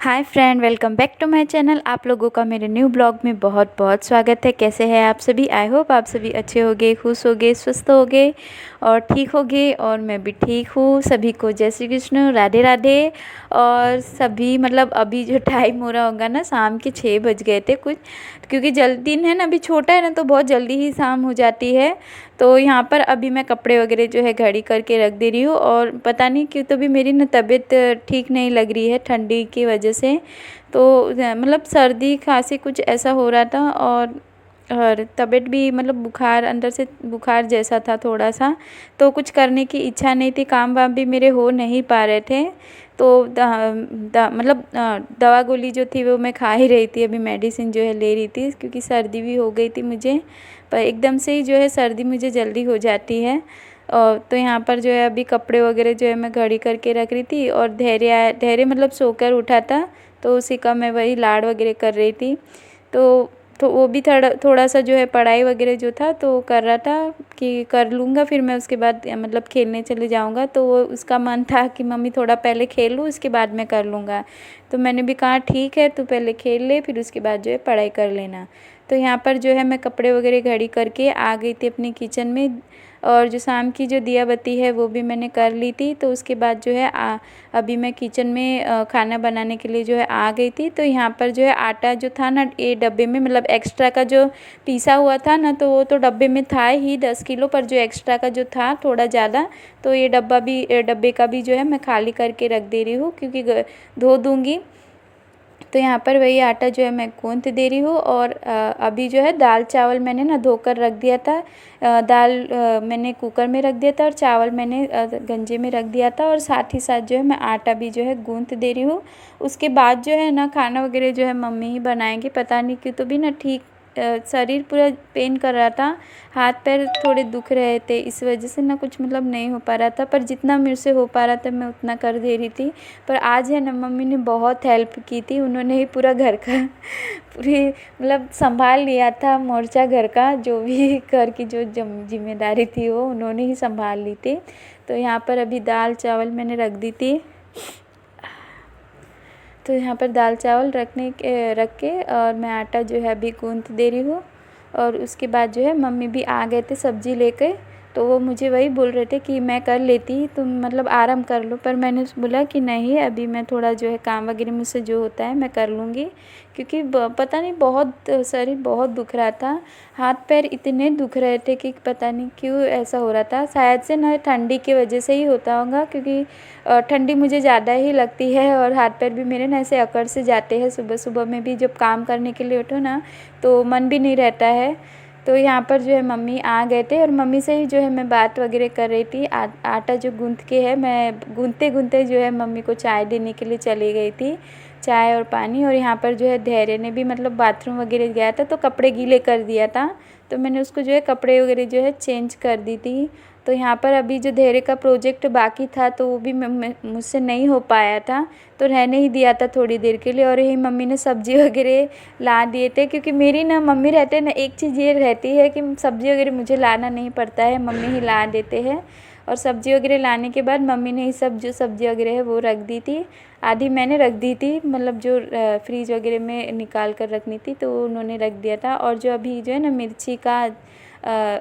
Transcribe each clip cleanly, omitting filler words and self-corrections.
Hi friend, welcome back to my channel. आप लोगों का मेरे न्यू ब्लॉग में बहुत बहुत स्वागत है। कैसे हैं आप सभी? आई होप आप सभी अच्छे होगे, खुश होगे, स्वस्थ होगे और ठीक होगे। और मैं भी ठीक हूँ। सभी को जय श्री कृष्ण, राधे राधे। और सभी मतलब अभी जो टाइम हो रहा होगा ना, शाम के 6 बज गए थे कुछ, क्योंकि जल्दी दिन है ना, अभी छोटा है ना, तो बहुत जल्दी ही शाम हो जाती है। तो यहाँ पर अभी मैं कपड़े वगैरह जो है घड़ी करके रख दे रही हूँ। और पता नहीं क्यों तो भी मेरी ना तबीयत ठीक नहीं लग रही है ठंडी की वजह से। तो मतलब सर्दी खांसी कुछ ऐसा हो रहा था। और तबीयत भी मतलब बुखार, अंदर से बुखार जैसा था थोड़ा सा। तो कुछ करने की इच्छा नहीं थी, काम वाम भी मेरे हो नहीं पा रहे थे। तो मतलब दवा गोली जो थी वो मैं खा ही रही थी, अभी मेडिसिन जो है ले रही थी, क्योंकि सर्दी भी हो गई थी मुझे। पर एकदम से ही जो है सर्दी मुझे जल्दी हो जाती है। और तो यहाँ पर जो है अभी कपड़े वगैरह जो है मैं घड़ी करके रख रही थी। और धैर्य मतलब सोकर उठा था, तो उसी का मैं वही लाड़ वगैरह कर रही थी। तो वो भी थोड़ा सा जो है पढ़ाई वगैरह जो था तो कर रहा था कि कर लूँगा, फिर मैं उसके बाद मतलब खेलने चले जाऊँगा। तो वो उसका मन था कि मम्मी थोड़ा पहले खेल लूँ, उसके बाद मैं कर लूँगा। तो मैंने भी कहा ठीक है, तू पहले खेल ले, फिर उसके बाद जो है पढ़ाई कर लेना। तो यहाँ पर जो है मैं कपड़े वगैरह घड़ी करके आ गई थी अपनी किचन में। और जो शाम की जो दिया बत्ती है वो भी मैंने कर ली थी। तो उसके बाद जो है अभी मैं किचन में खाना बनाने के लिए जो है आ गई थी। तो यहाँ पर जो है आटा जो था ना, ये डब्बे में मतलब एक्स्ट्रा का जो पीसा हुआ था ना, तो वो तो डब्बे में था ही 10 किलो, पर जो एक्स्ट्रा का जो था थोड़ा ज़्यादा, तो ये डब्बे का भी जो है मैं खाली करके रख दे रही हूँ, क्योंकि धो दूँगी। तो यहाँ पर वही आटा जो है मैं गूँथ दे रही हूँ। और अभी जो है दाल चावल मैंने ना धोकर रख दिया था। दाल मैंने कुकर में रख दिया था और चावल मैंने गंजे में रख दिया था। और साथ ही साथ जो है मैं आटा भी जो है गूँथ दे रही हूँ। उसके बाद जो है ना खाना वगैरह जो है मम्मी ही बनाएंगी, पता नहीं क्यों तो भी ना ठीक शरीर पूरा पेन कर रहा था, हाथ पैर थोड़े दुख रहे थे, इस वजह से ना कुछ मतलब नहीं हो पा रहा था। पर जितना मेरे से हो पा रहा था मैं उतना कर दे रही थी। पर आज है ना, मम्मी ने बहुत हेल्प की थी, उन्होंने ही पूरा घर का पूरी मतलब संभाल लिया था मोर्चा घर का, जो भी घर की जो जिम्मेदारी थी वो उन्होंने ही संभाल ली थी। तो यहाँ पर अभी दाल चावल मैंने रख दी थी। तो यहाँ पर दाल चावल रख के और मैं आटा जो है अभी गूँथ दे रही हूँ। और उसके बाद जो है मम्मी भी आ गए थे सब्ज़ी लेके। तो वो मुझे वही बोल रहे थे कि मैं कर लेती, तुम मतलब आराम कर लो। पर मैंने बोला कि नहीं, अभी मैं थोड़ा जो है काम वगैरह मुझसे जो होता है मैं कर लूँगी, क्योंकि पता नहीं बहुत शरीर बहुत दुख रहा था, हाथ पैर इतने दुख रहे थे कि पता नहीं क्यों ऐसा हो रहा था। शायद से ना ठंडी की वजह से ही होता होगा, क्योंकि ठंडी मुझे ज़्यादा ही लगती है। और हाथ पैर भी मेरे ना ऐसे अकड़ से जाते हैं, सुबह सुबह में भी जब काम करने के लिए उठो ना तो मन भी नहीं रहता है। तो यहाँ पर जो है मम्मी आ गए थे और मम्मी से ही जो है मैं बात वगैरह कर रही थी। आटा जो गूँथ के है, मैं गूँथते गूँथते जो है मम्मी को चाय देने के लिए चली गई थी, चाय और पानी। और यहाँ पर जो है धैर्य ने भी मतलब बाथरूम वगैरह गया था तो कपड़े गीले कर दिया था, तो मैंने उसको जो है कपड़े वगैरह जो है चेंज कर दी थी। तो यहाँ पर अभी जो धैर्य का प्रोजेक्ट बाकी था तो वो भी मुझसे नहीं हो पाया था, तो रहने ही दिया था थोड़ी देर के लिए। और यही मम्मी ने सब्ज़ी वगैरह ला दिए थे, क्योंकि मेरी ना मम्मी रहते ना एक चीज़ ये रहती है कि सब्ज़ी वगैरह मुझे लाना नहीं पड़ता है, मम्मी ही ला देते हैं। और सब्ज़ी वगैरह लाने के बाद मम्मी ने ये सब जो सब्ज़ी वगैरह है वो रख दी थी, आधी मैंने रख दी थी, मतलब जो फ्रीज वगैरह में निकाल कर रखनी थी तो उन्होंने रख दिया था। और जो अभी जो है ना मिर्ची का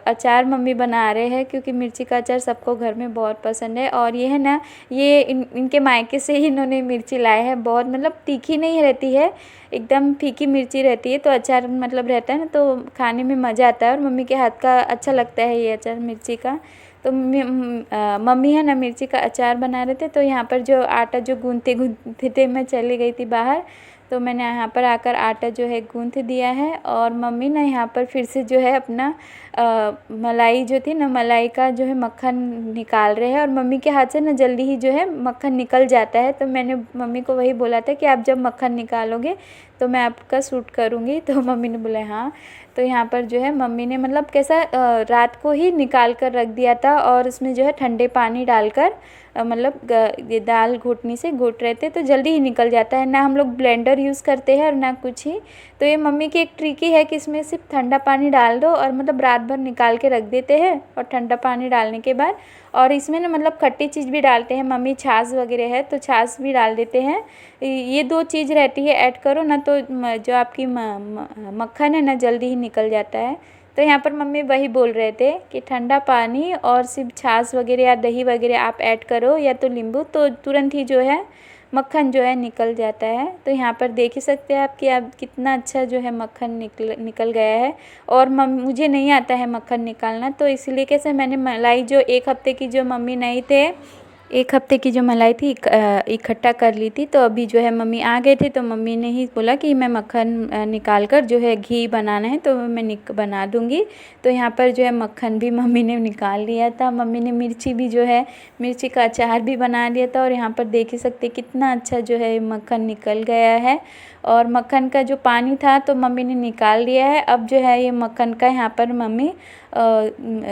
अचार मम्मी बना रहे हैं, क्योंकि मिर्ची का अचार सबको घर में बहुत पसंद है। और ये है ना, ये इनके मायके से ही इन्होंने मिर्ची लाए हैं, बहुत मतलब तीखी नहीं रहती है, एकदम फीकी मिर्ची रहती है। तो अचार मतलब रहता है ना, तो खाने में मज़ा आता है और मम्मी के हाथ का अच्छा लगता है ये अचार मिर्ची का। तो मम्मी है ना मिर्ची का अचार बना रहे थे। तो यहाँ पर जो आटा जो गूँथते गूँथते मैं चली गई थी बाहर, तो मैंने यहाँ पर आकर आटा जो है गूँथ दिया है। और मम्मी ना यहाँ पर फिर से जो है अपना मलाई जो थी ना, मलाई का जो है मक्खन निकाल रहे हैं। और मम्मी के हाथ से ना जल्दी ही जो है मक्खन निकल जाता है, तो मैंने मम्मी को वही बोला था कि आप जब मक्खन निकालोगे तो मैं आपका शूट करूँगी। तो मम्मी ने बोला हाँ। तो यहाँ पर जो है मम्मी ने मतलब कैसा रात को ही निकाल कर रख दिया था, और उसमें जो है ठंडे पानी डालकर मतलब ये दाल घोटनी से घोट रहे थे तो जल्दी ही निकल जाता है। ना हम लोग ब्लेंडर यूज़ करते हैं और ना कुछ ही। तो ये मम्मी की एक ट्रिक ही है कि इसमें सिर्फ ठंडा पानी डाल दो और मतलब रात भर निकाल के रख देते हैं। और ठंडा पानी डालने के बाद और इसमें ना मतलब खट्टी चीज़ भी डालते हैं मम्मी, छाछ वगैरह है तो छाछ भी डाल देते हैं। ये 2 चीज़ रहती है, ऐड करो ना तो जो आपकी मक्खन है ना जल्दी ही निकल जाता है। तो यहाँ पर मम्मी वही बोल रहे थे कि ठंडा पानी और सिर्फ छाछ वगैरह या दही वगैरह आप ऐड करो या तो नींबू, तो तुरंत ही जो है मक्खन जो है निकल जाता है। तो यहाँ पर देख ही सकते हैं आप कि अब कितना अच्छा जो है मक्खन निकल गया है। और मुझे नहीं आता है मक्खन निकालना, तो इसलिए कैसे मैंने मलाई जो 1 हफ्ते की जो मम्मी नहीं थे 1 हफ्ते की जो मलाई थी इकट्ठा कर ली थी। तो अभी जो है मम्मी आ गए थे तो मम्मी ने ही बोला कि मैं मक्खन निकाल कर जो है घी बनाना है तो मैं बना दूँगी। तो यहाँ पर जो है मक्खन भी मम्मी ने निकाल लिया था। मम्मी ने मिर्ची भी जो है मिर्ची का अचार भी बना लिया था। और यहाँ पर देख ही सकते कितना अच्छा जो है मक्खन निकल गया है। और मक्खन का जो पानी था तो मम्मी ने निकाल लिया है। अब जो है ये मक्खन का यहाँ पर मम्मी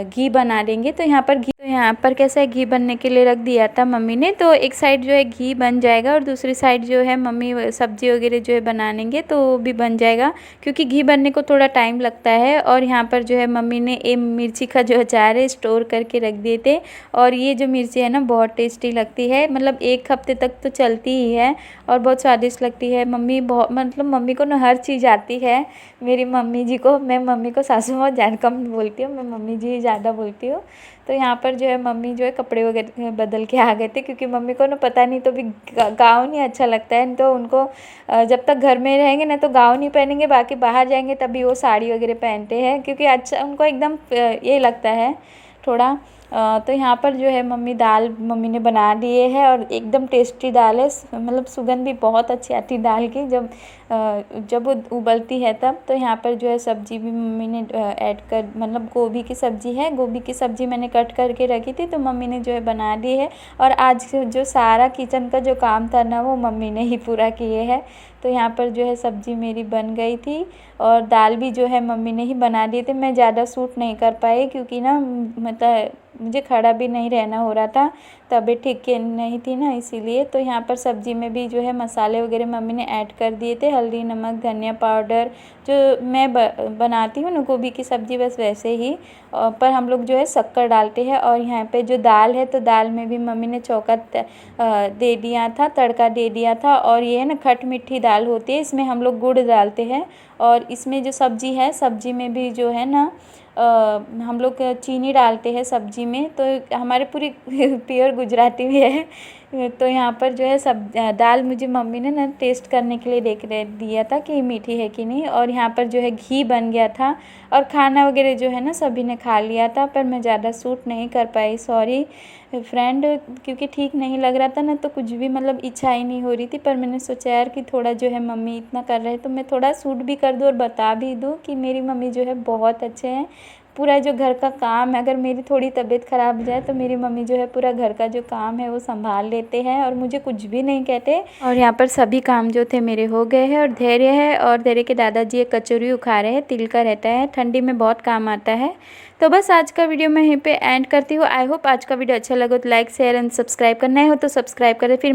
घी बना देंगे। तो यहाँ पर कैसा है घी बनने के लिए रख दिया था मम्मी ने। तो एक साइड जो है घी बन जाएगा और दूसरी साइड जो है मम्मी सब्जी वगैरह जो है बनाएंगे तो वो भी बन जाएगा, क्योंकि घी बनने को थोड़ा टाइम लगता है। और यहाँ पर जो है मम्मी ने मिर्ची का जो अचार है स्टोर करके रख दिए थे। और ये जो मिर्ची है ना बहुत टेस्टी लगती है, मतलब 1 हफ्ते तक तो चलती ही है और बहुत स्वादिष्ट लगती है। मम्मी बहुत मतलब मम्मी को ना हर चीज़ आती है। मेरी मम्मी जी को, मैं मम्मी को सासू माँ ज़्यादा कम बोलती हूँ, मैं मम्मी जी ज़्यादा बोलती हूँ। तो यहाँ पर जो है मम्मी जो है कपड़े वगैरह बदल के आ गए थे, क्योंकि मम्मी को ना पता नहीं तो भी गाउन ही अच्छा लगता है। तो उनको जब तक घर में रहेंगे ना तो गाउन ही पहनेंगे, बाकी बाहर जाएंगे तभी वो साड़ी वगैरह पहनते हैं, क्योंकि अच्छा उनको एकदम ये लगता है थोड़ा। तो यहाँ पर जो है दाल मम्मी ने बना दिए है और एकदम टेस्टी दाल है, मतलब सुगंध भी बहुत अच्छी आती है दाल की जब वो उबलती है तब। तो यहाँ पर जो है सब्जी भी मम्मी ने ऐड कर, मतलब गोभी की सब्जी है, गोभी की सब्जी मैंने कट करके रखी थी तो मम्मी ने जो है बना दी है। और आज जो सारा किचन का जो काम था ना वो मम्मी ने ही पूरा किए है। तो यहाँ पर जो है सब्जी मेरी बन गई थी और दाल भी जो है मम्मी ने ही बना दिए थे। मैं ज़्यादा सूट नहीं कर पाई क्योंकि ना मतलब मुझे खड़ा भी नहीं रहना हो रहा था, तबीयत ठीक नहीं थी ना इसीलिए। तो यहाँ पर सब्ज़ी में भी जो है मसाले वगैरह मम्मी ने ऐड कर दिए थे, हल्दी, नमक, धनिया पाउडर, जो मैं बनाती हूँ ना गोभी की सब्ज़ी बस वैसे ही। पर हम लोग जो है शक्कर डालते हैं। और यहाँ पे जो दाल है तो दाल में भी मम्मी ने चौका दे दिया था, तड़का दे दिया था। और ये है ना खट मिठी दाल होती है, इसमें हम लोग गुड़ डालते हैं। और इसमें जो सब्ज़ी है सब्ज़ी में भी जो है ना हम लोग चीनी डालते हैं सब्ज़ी में। तो हमारे पूरी प्योर गुजराती भी है। तो यहाँ पर जो है दाल मुझे मम्मी ने ना टेस्ट करने के लिए दिया था कि मीठी है कि नहीं। और यहाँ पर जो है घी बन गया था और खाना वगैरह जो है ना सभी ने खा लिया था, पर मैं ज़्यादा सूट नहीं कर पाई, सॉरी फ्रेंड, क्योंकि ठीक नहीं लग रहा था ना तो कुछ भी मतलब इच्छा ही नहीं हो रही थी। पर मैंने सोचा यार कि थोड़ा जो है मम्मी इतना कर रहे हैं तो मैं थोड़ा सूट भी कर दूँ और बता भी दूँ कि मेरी मम्मी जो है बहुत अच्छे हैं। पूरा जो घर का काम है, अगर मेरी थोड़ी तबीयत ख़राब हो जाए तो मेरी मम्मी जो है पूरा घर का जो काम है वो संभाल लेते हैं और मुझे कुछ भी नहीं कहते। और यहाँ पर सभी काम जो थे मेरे हो गए हैं। और धैर्य है, और धैर्य के दादाजी एक कचौरी उखा रहे हैं, तिल का रहता है, ठंडी में बहुत काम आता है। तो बस आज का वीडियो मैं यहीं पे एंड करती हूँ। आई होप आज का वीडियो अच्छा लगा तो लाइक, शेयर एंड सब्सक्राइब करना है हो तो सब्सक्राइब करें। फिर